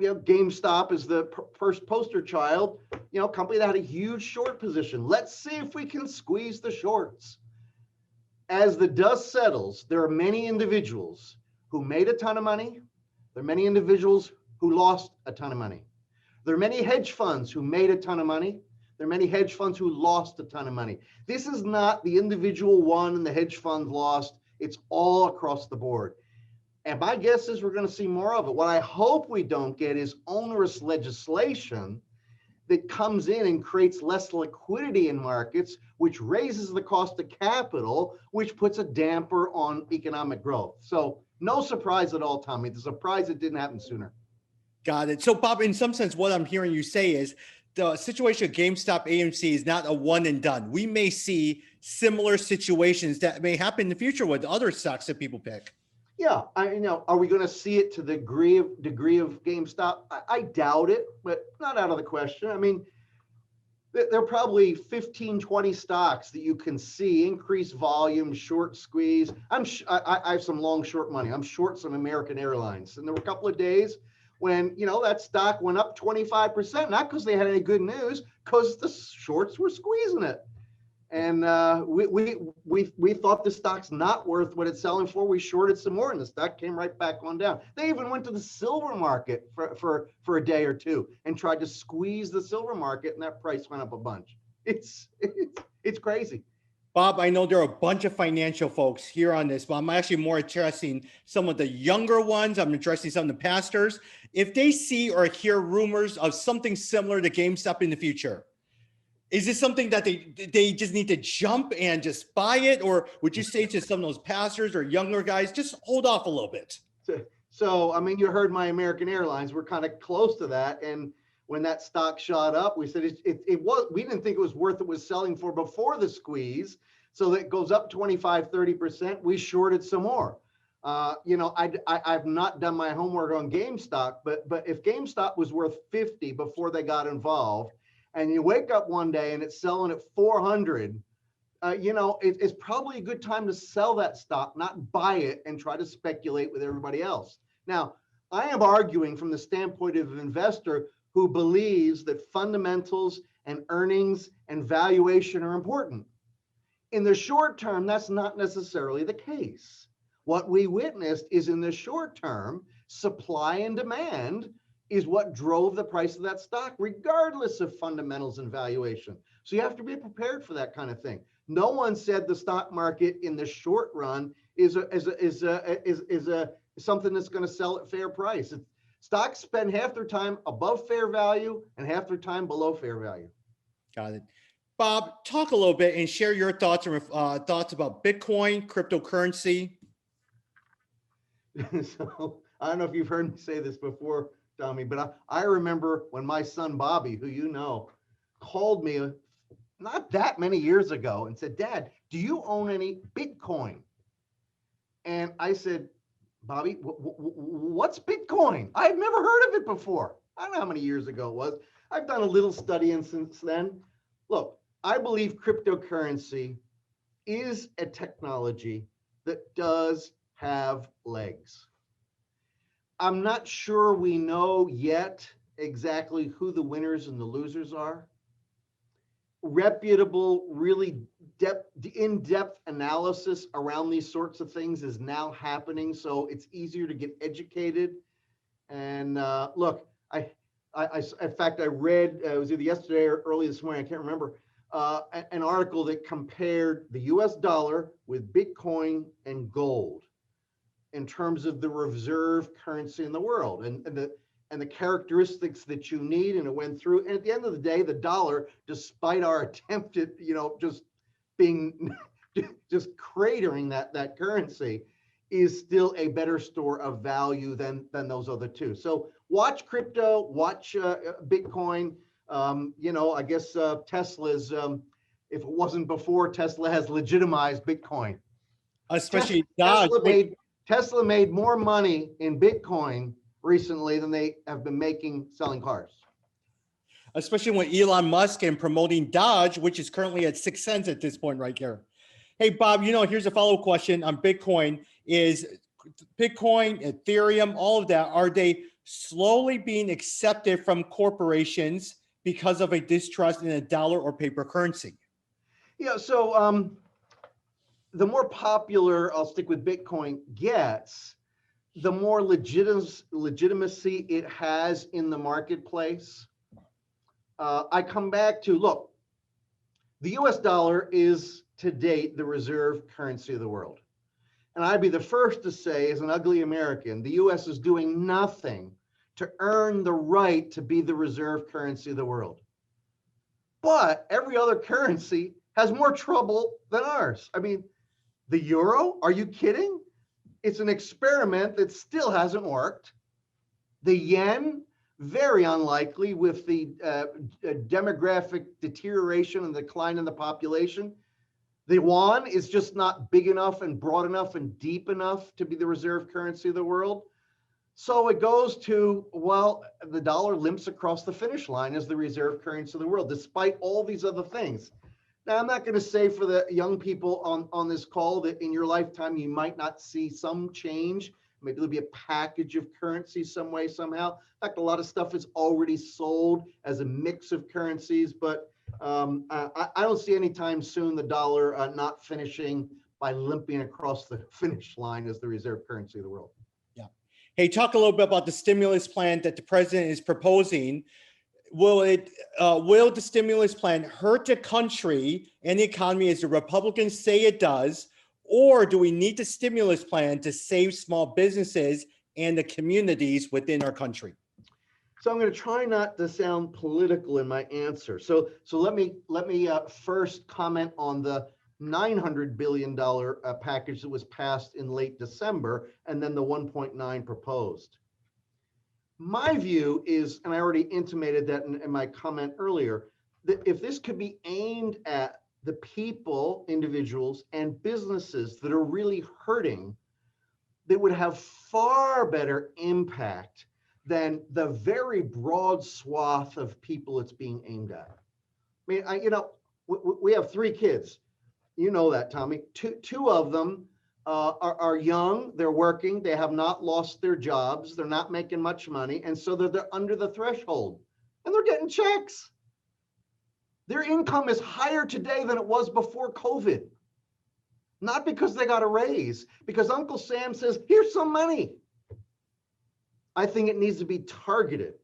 GameStop is the first poster child, company that had a huge short position. Let's see if we can squeeze the shorts. As the dust settles, there are many individuals who made a ton of money. There are many individuals who lost a ton of money. There are many hedge funds who made a ton of money. There are many hedge funds who lost a ton of money. This is not the individual one and the hedge fund lost. It's all across the board. And my guess is we're going to see more of it. What I hope we don't get is onerous legislation that comes in and creates less liquidity in markets, which raises the cost of capital, which puts a damper on economic growth. So no surprise at all, Tommy. The surprise it didn't happen sooner. Got it. So, Bob, in some sense, what I'm hearing you say is the situation of GameStop AMC is not a one and done. We may see similar situations that may happen in the future with other stocks that people pick. Yeah, are we going to see it to the degree of GameStop? I doubt it, but not out of the question. I mean, There are probably 15, 20 stocks that you can see increase volume, short squeeze. I have some long short money. I'm short some American Airlines. And there were a couple of days when, that stock went up 25%, not because they had any good news, because the shorts were squeezing it. And we thought the stock's not worth what it's selling for. We shorted some more, and the stock came right back on down. They even went to the silver market for a day or two and tried to squeeze the silver market, and that price went up a bunch. It's crazy. Bob, I know there are a bunch of financial folks here on this, but I'm actually more addressing some of the younger ones. I'm addressing some of the pastors. If they see or hear rumors of something similar to GameStop in the future, is this something that they just need to jump and just buy it? Or would you say to some of those pastors or younger guys, just hold off a little bit? So I mean, you heard my American Airlines. We're kind of close to that. And when that stock shot up, we said we didn't think it was worth what it was selling for before the squeeze. So that goes up 25, 30%. We shorted some more. I've not done my homework on GameStop, but if GameStop was worth 50 before they got involved, and you wake up one day and it's selling at 400, it's probably a good time to sell that stock, not buy it and try to speculate with everybody else. Now, I am arguing from the standpoint of an investor who believes that fundamentals and earnings and valuation are important. In the short term, that's not necessarily the case. What we witnessed is in the short term, supply and demand is what drove the price of that stock, regardless of fundamentals and valuation. So you have to be prepared for that kind of thing. No one said the stock market in the short run is something that's going to sell at fair price. Stocks spend half their time above fair value and half their time below fair value. Got it. Bob, talk a little bit and share your thoughts about Bitcoin, cryptocurrency. So I don't know if you've heard me say this before, Tommy, but I remember when my son Bobby, who you know, called me not that many years ago and said, "Dad, do you own any Bitcoin?" And I said, "Bobby, what's Bitcoin? I've never heard of it before." I don't know how many years ago it was. I've done a little studying since then. Look, I believe cryptocurrency is a technology that does have legs. I'm not sure we know yet exactly who the winners and the losers are. Reputable, really in-depth analysis around these sorts of things is now happening, so it's easier to get educated. And look, in fact, I read, it was either yesterday or early this morning, I can't remember, an article that compared the US dollar with Bitcoin and gold in terms of the reserve currency in the world and the characteristics that you need, and it went through. And at the end of the day, the dollar, despite our attempt at, just being, just cratering that currency, is still a better store of value than those other two. So watch crypto, watch Bitcoin. I guess Tesla's, if it wasn't before, Tesla has legitimized Bitcoin. Especially Tesla made more money in Bitcoin recently than they have been making selling cars. Especially when Elon Musk and promoting Dodge, which is currently at 6 cents at this point right here. Hey, Bob, here's a follow-up question on Bitcoin. Is Bitcoin, Ethereum, all of that, are they slowly being accepted from corporations because of a distrust in a dollar or paper currency? Yeah, so the more popular, I'll stick with Bitcoin, gets, the more legitimacy it has in the marketplace. I come back to, look, the US dollar is to date the reserve currency of the world. And I'd be the first to say, as an ugly American, the US is doing nothing to earn the right to be the reserve currency of the world. But every other currency has more trouble than ours. I mean, the euro, are you kidding? It's an experiment that still hasn't worked. The yen, very unlikely with the demographic deterioration and decline in the population. The yuan is just not big enough and broad enough and deep enough to be the reserve currency of the world. So it goes to, well, the dollar limps across the finish line as the reserve currency of the world, despite all these other things. Now, I'm not going to say for the young people on this call that in your lifetime, you might not see some change. Maybe there'll be a package of currency some way, somehow. In fact, a lot of stuff is already sold as a mix of currencies, but I don't see anytime soon the dollar not finishing by limping across the finish line as the reserve currency of the world. Yeah. Hey, talk a little bit about the stimulus plan that the president is proposing. Will the stimulus plan hurt the country and the economy as the Republicans say it does? Or do we need the stimulus plan to save small businesses and the communities within our country? So I'm going to try not to sound political in my answer. So let me first comment on the $900 billion package that was passed in late December, and then the 1.9 proposed. My view is, and I already intimated that in my comment earlier, that if this could be aimed at the people, individuals, and businesses that are really hurting, that would have far better impact than the very broad swath of people it's being aimed at. I mean, we have 3 kids. You know that, Tommy. Two of them are young, they're working, they have not lost their jobs, they're not making much money, and so they're under the threshold, and they're getting checks. Their income is higher today than it was before COVID. Not because they got a raise, because Uncle Sam says, here's some money. I think it needs to be targeted.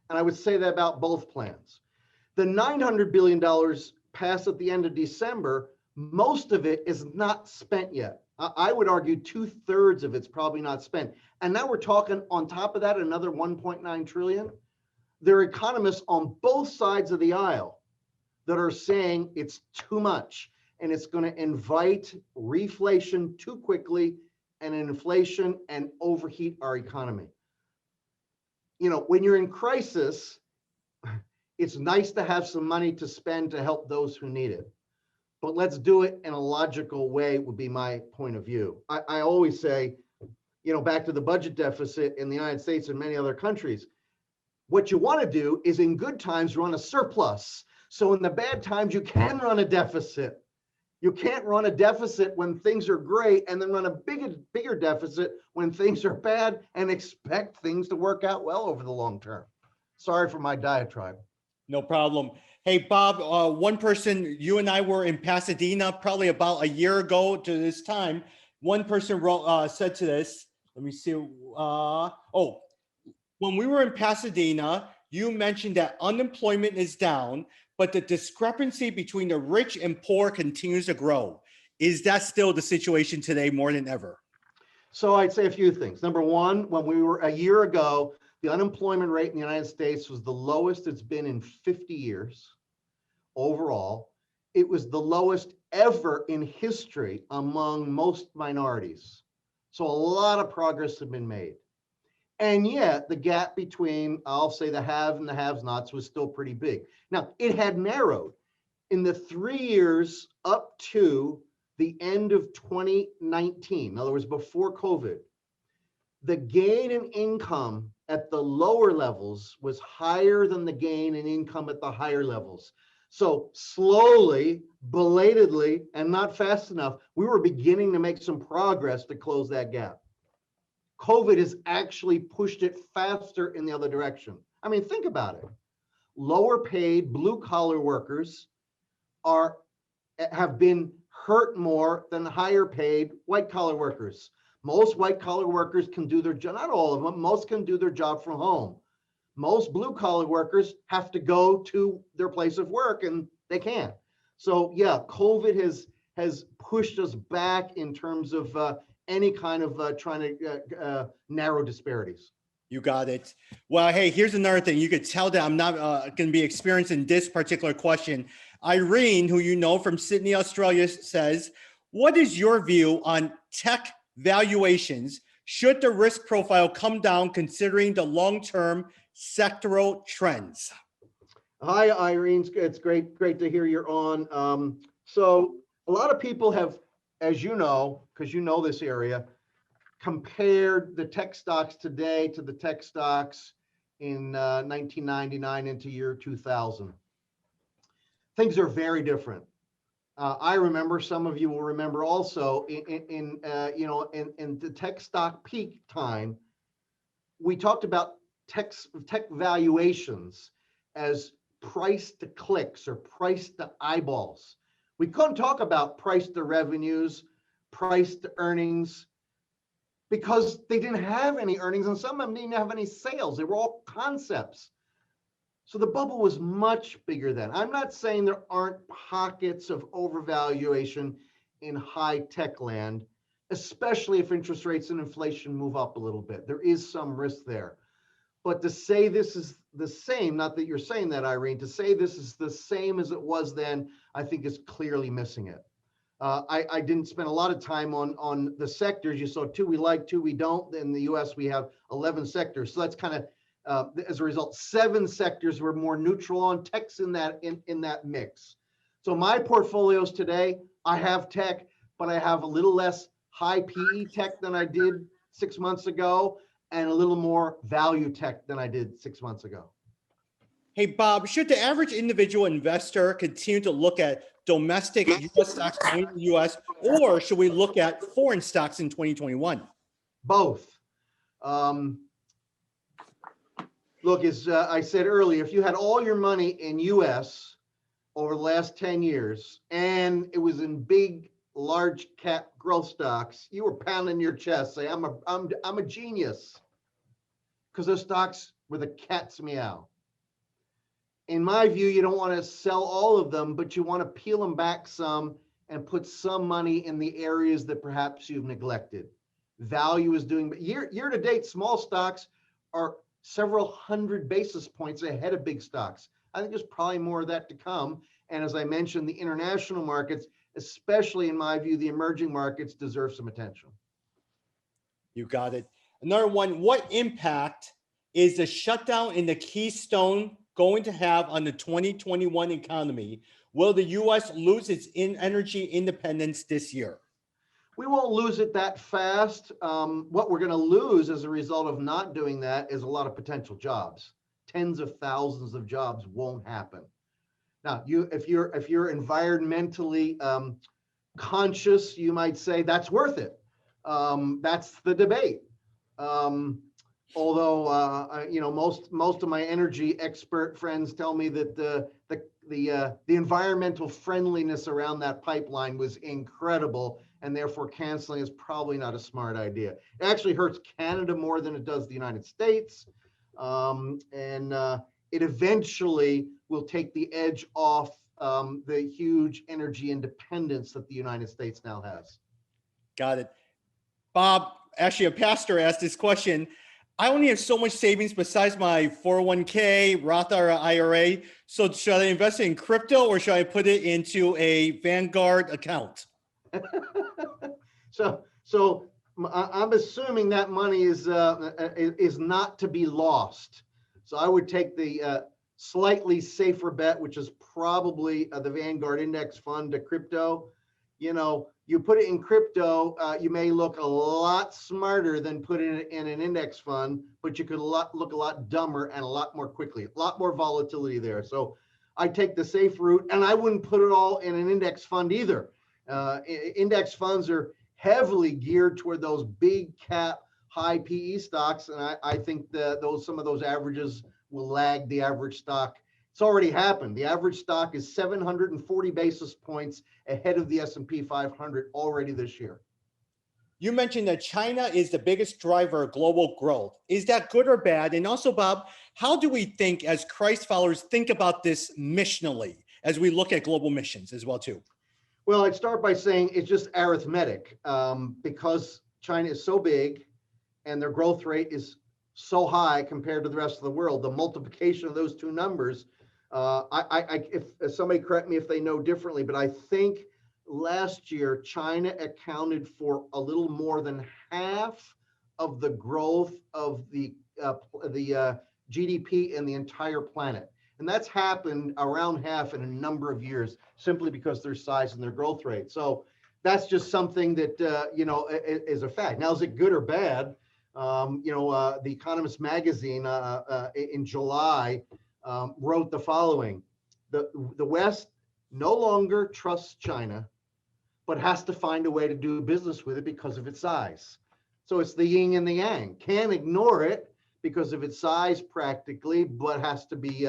And I would say that about both plans. The $900 billion passed at the end of December, most of it is not spent yet. I would argue 2/3 of it's probably not spent. And now we're talking on top of that, another 1.9 trillion. There are economists on both sides of the aisle that are saying it's too much and it's going to invite reflation too quickly and inflation and overheat our economy. You know, when you're in crisis, it's nice to have some money to spend to help those who need it. But let's do it in a logical way would be my point of view. I always say, you know, back to the budget deficit in the United States and many other countries, what you want to do is in good times run a surplus. So in the bad times, you can run a deficit. You can't run a deficit when things are great and then run a bigger deficit when things are bad and expect things to work out well over the long term. Sorry for my diatribe. No problem. Hey, Bob, one person, you and I were in Pasadena probably about a year ago to this time. One person said to this, let me see. When we were in Pasadena, you mentioned that unemployment is down, but the discrepancy between the rich and poor continues to grow. Is that still the situation today more than ever? So I'd say a few things. Number one, when we were a year ago, the unemployment rate in the United States was the lowest it's been in 50 years overall. It was the lowest ever in history among most minorities. So a lot of progress had been made. And yet the gap between, I'll say, the have and the have-nots was still pretty big. Now, it had narrowed in the 3 years up to the end of 2019. In other words, before COVID, the gain in income at the lower levels was higher than the gain in income at the higher levels. So slowly, belatedly, and not fast enough, we were beginning to make some progress to close that gap. COVID has actually pushed it faster in the other direction. I mean, think about it. Lower paid blue collar workers have been hurt more than higher paid white collar workers. Most white collar workers can do their job, not all of them, most can do their job from home. Most blue collar workers have to go to their place of work and they can't. So yeah, COVID has pushed us back in terms of any kind of trying to narrow disparities. You got it. Well, hey, here's another thing. You could tell that I'm not going to be experiencing this particular question. Irene, who you know from Sydney, Australia, says, what is your view on tech valuations? Should the risk profile come down considering the long-term sectoral trends? Hi, Irene. It's great to hear you're on. So a lot of people have, as you know, because you know this area, compared the tech stocks today to the tech stocks in 1999 into year 2000. Things are very different. I remember, some of you will remember also, in the tech stock peak time, we talked about tech valuations as price to clicks or price to eyeballs. We couldn't talk about price to revenues, price to earnings, because they didn't have any earnings and some of them didn't have any sales. They were all concepts. So the bubble was much bigger then. I'm not saying there aren't pockets of overvaluation in high tech land, especially if interest rates and inflation move up a little bit. There is some risk there. But to say this is the same, not that you're saying that, Irene, to say this is the same as it was then, I think is clearly missing it. I didn't spend a lot of time on the sectors. You saw 2 we like, 2 we don't. In the US, we have 11 sectors. So that's kind of, as a result, 7 sectors were more neutral on. Tech's in that mix. So my portfolios today, I have tech, but I have a little less high PE tech than I did 6 months ago, and a little more value tech than I did 6 months ago. Hey, Bob, should the average individual investor continue to look at domestic U.S. stocks in the U.S., or should we look at foreign stocks in 2021? Both. Look, as I said earlier, if you had all your money in U.S. over the last 10 years, and it was in big, large cap growth stocks, you were pounding your chest, say, I'm a genius, because those stocks were the cat's meow. In my view, you don't want to sell all of them, but you want to peel them back some and put some money in the areas that perhaps you've neglected. Value is doing, but year to date, small stocks are several hundred basis points ahead of big stocks. I think there's probably more of that to come. And as I mentioned, the international markets, especially in my view, the emerging markets, deserve some attention. You got it. Another one, what impact is the shutdown in the Keystone going to have on the 2021 economy? Will the U.S. lose its energy independence this year? We won't lose it that fast. What we're going to lose as a result of not doing that is a lot of potential jobs. Tens of thousands of jobs won't happen. Now, if you're environmentally conscious, you might say that's worth it. That's the debate. Although most of my energy expert friends tell me that the environmental friendliness around that pipeline was incredible, and therefore canceling is probably not a smart idea. It actually hurts Canada more than it does the United States, and it eventually will take the edge off the huge energy independence that the United States now has. Got it. Bob, actually, a pastor asked this question. I only have so much savings besides my 401k, Roth IRA. So should I invest in crypto or should I put it into a Vanguard account? So I'm assuming that money is not to be lost. So I would take the slightly safer bet, which is probably the Vanguard index fund to crypto. You put it in crypto, you may look a lot smarter than putting it in an index fund, but you could look a lot dumber and a lot more quickly, a lot more volatility there. So I take the safe route, and I wouldn't put it all in an index fund either. Index funds are heavily geared toward those big cap, high PE stocks, and I think that some of those averages will lag the average stock. It's already happened. The average stock is 740 basis points ahead of the S&P 500 already this year. You mentioned that China is the biggest driver of global growth. Is that good or bad? And also, Bob, how do we think as Christ followers think about this missionally as we look at global missions as well too? Well, I'd start by saying it's just arithmetic, because China is so big and their growth rate is so high compared to the rest of the world. The multiplication of those two numbers, if somebody correct me if they know differently, but I think last year China accounted for a little more than half of the growth of the GDP in the entire planet. And that's happened around half in a number of years, simply because their size and their growth rate. So that's just something that, is a fact. Now, is it good or bad? The Economist magazine in July wrote the following: the West no longer trusts China, but has to find a way to do business with it because of its size. So it's the yin and the yang. Can't ignore it because of its size practically, but has to be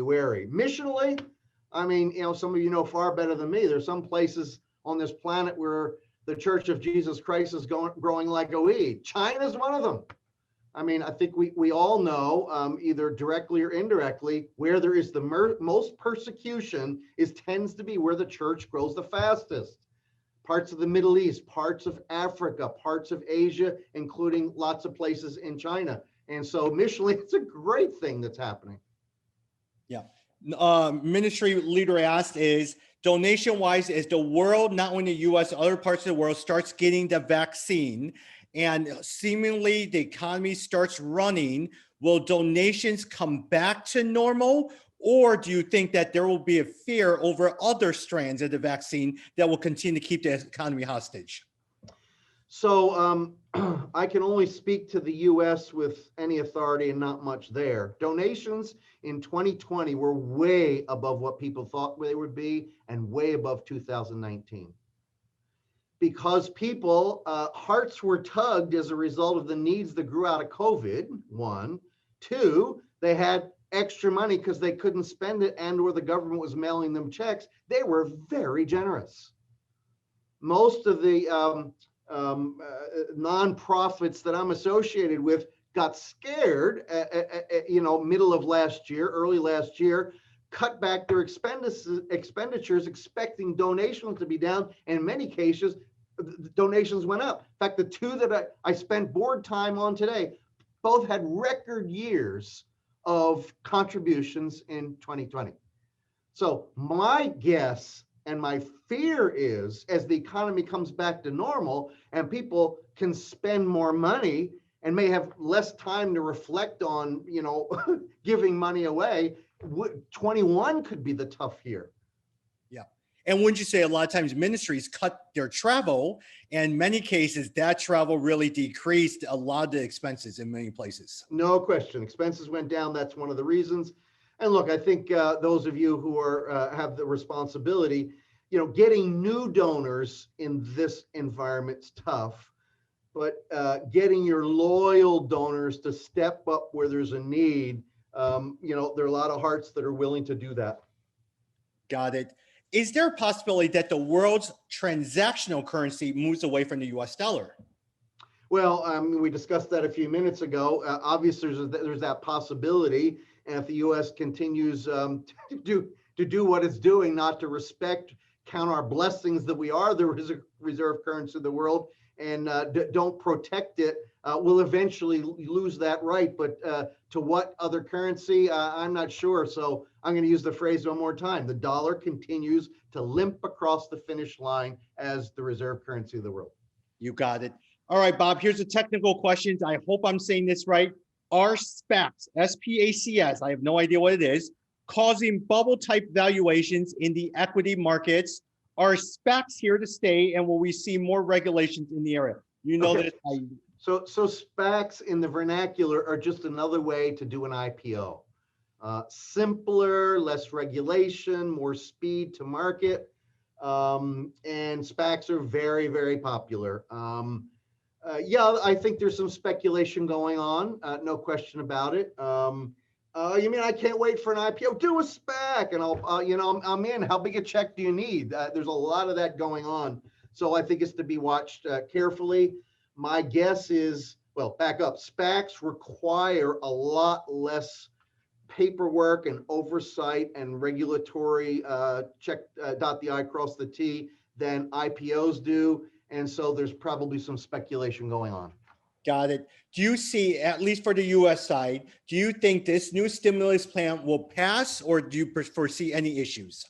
wary. Missionally, I mean, some of you know far better than me. There's some places on this planet where the Church of Jesus Christ is growing like a weed. China's one of them. I mean, I think we all know, either directly or indirectly, where there is the most persecution tends to be where the church grows the fastest. Parts of the Middle East, parts of Africa, parts of Asia, including lots of places in China. And so missionally, it's a great thing that's happening. Yeah. Ministry leader asked is, donation-wise, as the world, not only the U.S., other parts of the world starts getting the vaccine and seemingly the economy starts running, will donations come back to normal? Or do you think that there will be a fear over other strands of the vaccine that will continue to keep the economy hostage? So I can only speak to the U.S. with any authority and not much there. Donations in 2020 were way above what people thought they would be and way above 2019. Because people, hearts were tugged as a result of the needs that grew out of COVID, one. Two, they had extra money because they couldn't spend it and or the government was mailing them checks. They were very generous. Most of the nonprofits that I'm associated with got scared, middle of last year, early last year, cut back their expenditures, expecting donations to be down. In many cases, donations went up. In fact, the two that I spent board time on today, both had record years of contributions in 2020. So my guess and my fear is, as the economy comes back to normal and people can spend more money and may have less time to reflect on, giving money away, 21 could be the tough year. Yeah. And wouldn't you say a lot of times ministries cut their travel, and in many cases that travel really decreased a lot of the expenses in many places? No question. Expenses went down. That's one of the reasons. And look, I think those of you who are have the responsibility, getting new donors in this environment's tough, but getting your loyal donors to step up where there's a need, there are a lot of hearts that are willing to do that. Got it. Is there a possibility that the world's transactional currency moves away from the US dollar? Well, we discussed that a few minutes ago. Obviously, there's that possibility. And if the U.S. continues to do what it's doing, not to count our blessings that we are the reserve currency of the world, and don't protect it, we'll eventually lose that right. But to what other currency, I'm not sure. So I'm going to use the phrase one more time. The dollar continues to limp across the finish line as the reserve currency of the world. You got it. All right, Bob, here's the technical questions. I hope I'm saying this right. Are SPACs, S-P-A-C-S, I have no idea what it is, causing bubble type valuations in the equity markets? Are SPACs here to stay, and will we see more regulations in the area? Okay. So SPACs in the vernacular are just another way to do an IPO. Simpler, less regulation, more speed to market. And SPACs are very, very popular. Yeah, I think there's some speculation going on, no question about it. You mean I can't wait for an IPO? Do a SPAC, and I'm in. How big a check do you need? There's a lot of that going on, so I think it's to be watched carefully. My guess is, well, back up. SPACs require a lot less paperwork and oversight and regulatory dot the I, cross the T than IPOs do. And so there's probably some speculation going on. Got it. Do you see, at least for the US side, do you think this new stimulus plan will pass, or do you foresee any issues?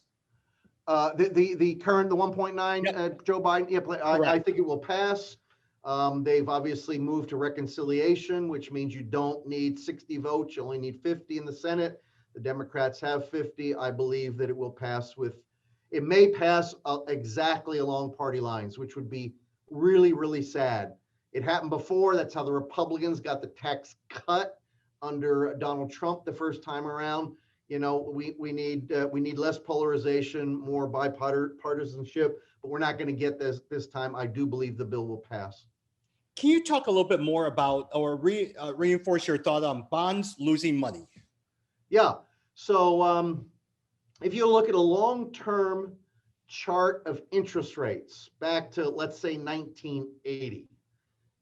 The current, the 1.9 Yep. Joe Biden, I think it will pass. They've obviously moved to reconciliation, which means you don't need 60 votes. You only need 50 in the Senate. The Democrats have 50. I believe that it will pass with, It may pass exactly along party lines, which would be really, really sad. It happened before. That's how the Republicans got the tax cut under Donald Trump the first time around. We need less polarization, more bipartisanship, but we're not going to get this time. I do believe the bill will pass. Can you talk a little bit more about or reinforce your thought on bonds losing money? Yeah. So if you look at a long-term chart of interest rates back to, let's say, 1980,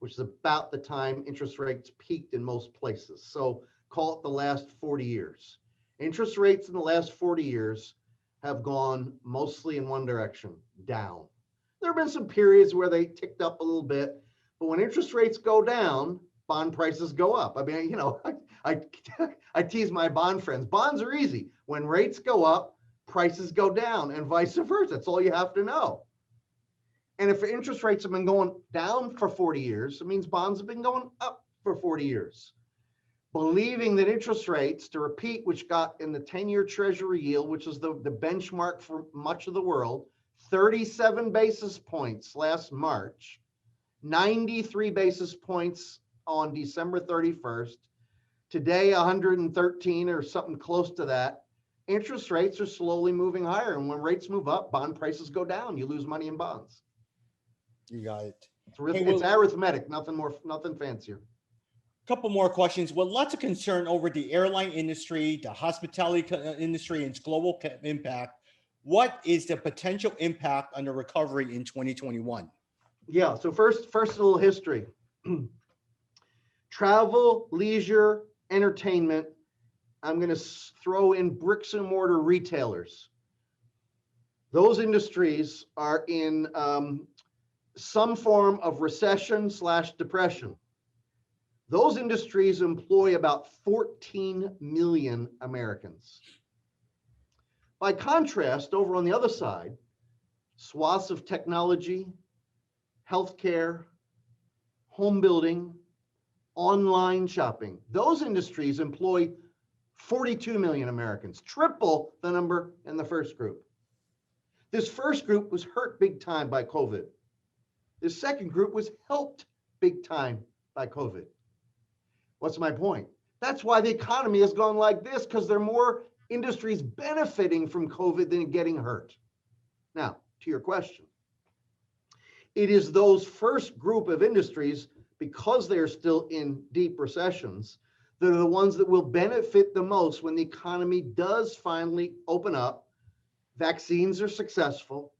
which is about the time interest rates peaked in most places. So call it the last 40 years. Interest rates in the last 40 years have gone mostly in one direction, down. There have been some periods where they ticked up a little bit, but when interest rates go down, bond prices go up. I mean, I tease my bond friends. Bonds are easy. When rates go up, prices go down, and vice versa. That's all you have to know. And if interest rates have been going down for 40 years, it means bonds have been going up for 40 years. Believing that interest rates, to repeat, which got in the 10-year Treasury yield, which is the benchmark for much of the world, 37 basis points last March, 93 basis points on December 31st, today 113 or something close to that. Interest rates are slowly moving higher, and when rates move up, bond prices go down. You lose money in bonds. You got it. It's arithmetic, nothing fancier. Couple more questions. With lots of concern over the airline industry, the hospitality industry, and its global impact, what is the potential impact on the recovery in 2021? Yeah, so first a little history. Travel, leisure, entertainment. I'm going to throw in bricks and mortar retailers. Those industries are in some form of recession/depression. Those industries employ about 14 million Americans. By contrast, over on the other side, swaths of technology, healthcare, home building, online shopping, those industries employ 42 million Americans, triple the number in the first group. This first group was hurt big time by COVID. This second group was helped big time by COVID. What's my point? That's why the economy has gone like this, because there are more industries benefiting from COVID than getting hurt. Now, to your question, it is those first group of industries, because they're still in deep recessions, that are the ones that will benefit the most when the economy does finally open up, vaccines are successful,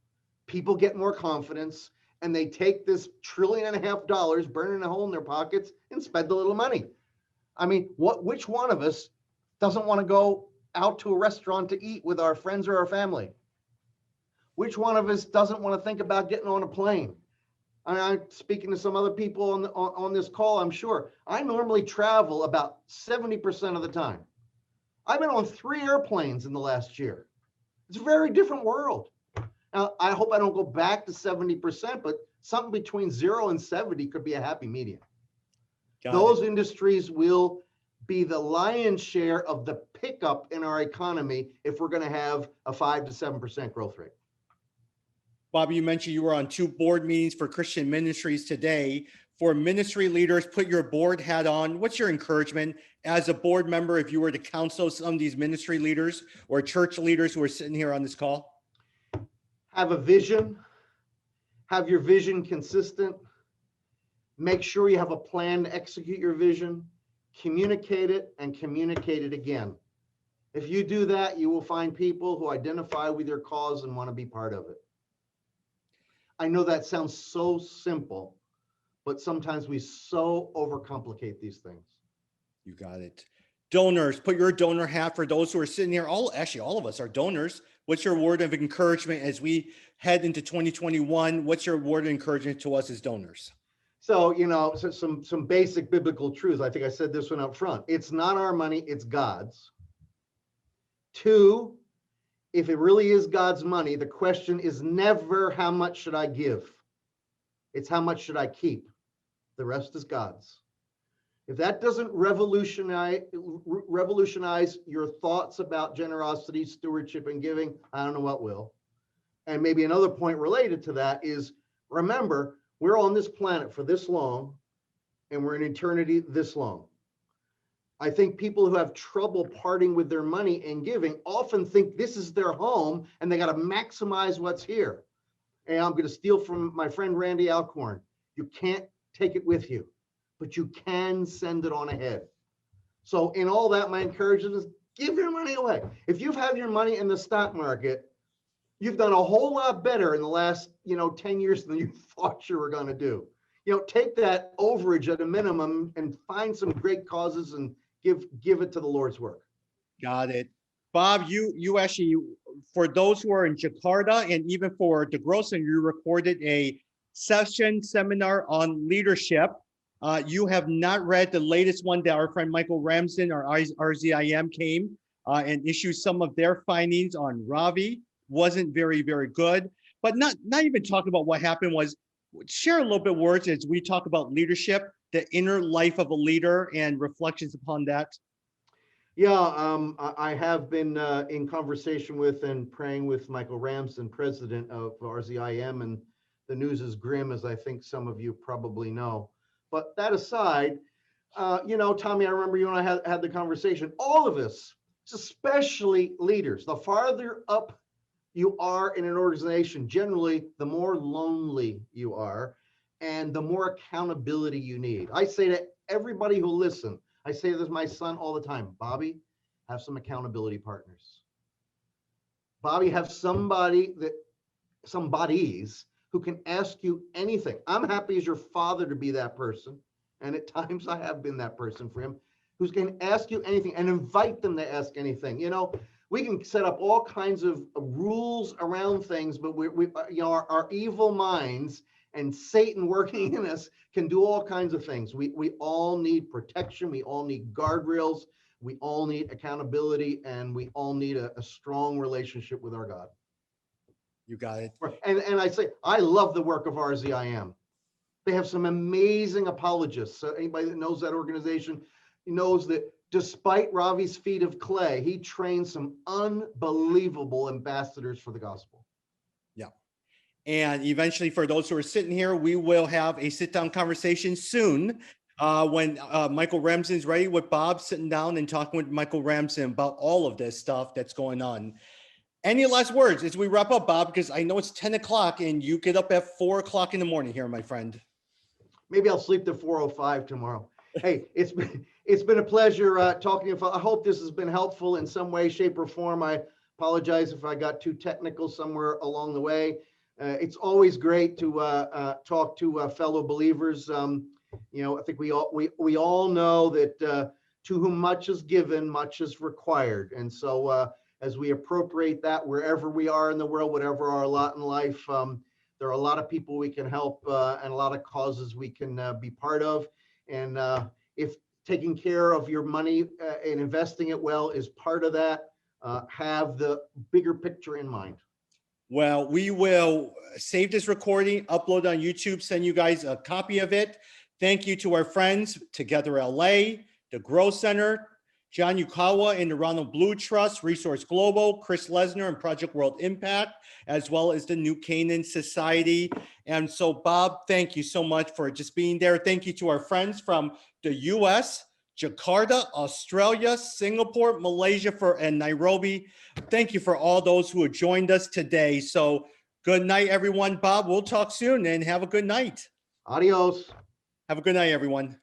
people get more confidence, and they take this $1.5 trillion burning a hole in their pockets and spend a little money. I mean, which one of us doesn't want to go out to a restaurant to eat with our friends or our family? Which one of us doesn't want to think about getting on a plane? I'm speaking to some other people on this call, I'm sure. I normally travel about 70% of the time. I've been on 3 airplanes in the last year. It's a very different world. Now, I hope I don't go back to 70%, but something between 0 and 70 could be a happy medium. Those industries will be the lion's share of the pickup in our economy if we're going to have a 5 to 7% growth rate. Bobby, you mentioned you were on 2 board meetings for Christian ministries today. For ministry leaders, put your board hat on. What's your encouragement as a board member if you were to counsel some of these ministry leaders or church leaders who are sitting here on this call? Have a vision. Have your vision consistent. Make sure you have a plan to execute your vision. Communicate it and communicate it again. If you do that, you will find people who identify with your cause and want to be part of it. I know that sounds so simple, but sometimes we so overcomplicate these things. You got it. Donors, put your donor hat for those who are sitting here. All of us are donors. What's your word of encouragement as we head into 2021? What's your word of encouragement to us as donors? So, some basic biblical truths. I think I said this one up front. It's not our money, it's God's. 2, if it really is God's money, the question is never how much should I give? It's how much should I keep? The rest is God's. If that doesn't revolutionize your thoughts about generosity, stewardship, and giving, I don't know what will. And maybe another point related to that is, remember, we're on this planet for this long, and we're in eternity this long. I think people who have trouble parting with their money and giving often think this is their home and they got to maximize what's here. And I'm going to steal from my friend Randy Alcorn. You can't take it with you, but you can send it on ahead. So in all that, my encouragement is give your money away. If you've had your money in the stock market, you've done a whole lot better in the last, 10 years than you thought you were going to do. Take that overage at a minimum and find some great causes and give it to the Lord's work. Got it. Bob, you actually, for those who are in Jakarta and even for the Grossen, you recorded a seminar on leadership. You have not read the latest one that our friend Michael Ramsden, our RZIM, came and issued some of their findings on Ravi. Wasn't very, very good. But not even talking about what happened, was share a little bit words as we talk about leadership, the inner life of a leader, and reflections upon that. Yeah, I have been in conversation with and praying with Michael Ramsden, president of RZIM, and the news is grim, as I think some of you probably know. But that aside, Tommy, I remember you and I had the conversation. All of us, especially leaders, the farther up you are in an organization, generally, the more lonely you are and the more accountability you need. I say to everybody who listens, I say this to my son all the time, Bobby, have some accountability partners. Bobby, have somebodies who can ask you anything. I'm happy as your father to be that person. And at times I have been that person for him, who's going to ask you anything and invite them to ask anything. We can set up all kinds of rules around things, but our evil minds and Satan working in us can do all kinds of things. We all need protection. We all need guardrails. We all need accountability, and we all need a strong relationship with our God. You got it. And I say, I love the work of RZIM. They have some amazing apologists. So anybody that knows that organization knows that despite Ravi's feet of clay, he trained some unbelievable ambassadors for the gospel. Yeah. And eventually, for those who are sitting here, we will have a sit-down conversation soon when Michael Ramsden's ready with Bob, sitting down and talking with Michael Ramsden about all of this stuff that's going on. Any last words as we wrap up, Bob? Because I know it's 10 o'clock and you get up at 4 o'clock in the morning here, my friend. Maybe I'll sleep to 4:05 tomorrow. Hey, it's been a pleasure talking. I hope this has been helpful in some way, shape, or form. I apologize if I got too technical somewhere along the way. It's always great to talk to fellow believers. I think we all know that to whom much is given, much is required. And so as we appropriate that wherever we are in the world, whatever our lot in life, there are a lot of people we can help and a lot of causes we can be part of. And if taking care of your money and investing it well is part of that, have the bigger picture in mind. Well, we will save this recording, upload on YouTube, send you guys a copy of it. Thank you to our friends, Together LA, the Grow Center, John Yukawa and the Ronald Blue Trust, Resource Global, Chris Lesnar and Project World Impact, as well as the New Canaan Society. And so, Bob, thank you so much for just being there. Thank you to our friends from the US, Jakarta, Australia, Singapore, Malaysia, and Nairobi. Thank you for all those who have joined us today. So good night, everyone. Bob, we'll talk soon and have a good night. Adios. Have a good night, everyone.